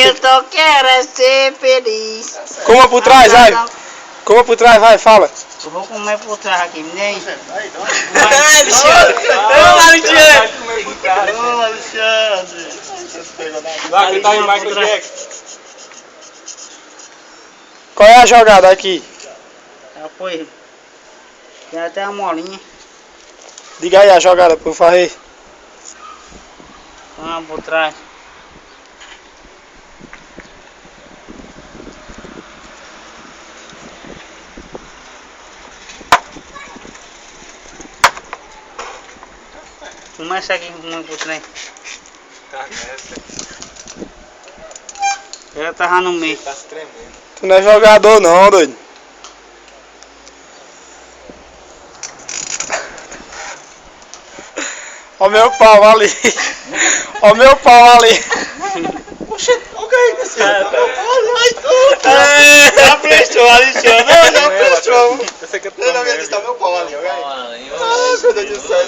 Eu tô querendo ser feliz. Coma por trás, vai. Coma por trás, vai, fala. Eu vou comer por trás aqui, nem. Ô, Alexandre! Ô, Alexandre! Vai, que tá aí, Michael Jackson. Qual é a jogada aqui? Apoio. Tem até a molinha. Diga aí a jogada, por favor. Vamos por trás. Começa aqui com por trás. Eu tava no meio. Tá se tremendo. Tu não é jogador não, doido. Ó meu pau ali. Ó meu pau ali. Oxê, olha aí desse lado. Já prestou, Alexandre. Não, já prestou. Eu sei que eu tô. Não, meu pau ali, olha aí. Ai, meu Deus do céu,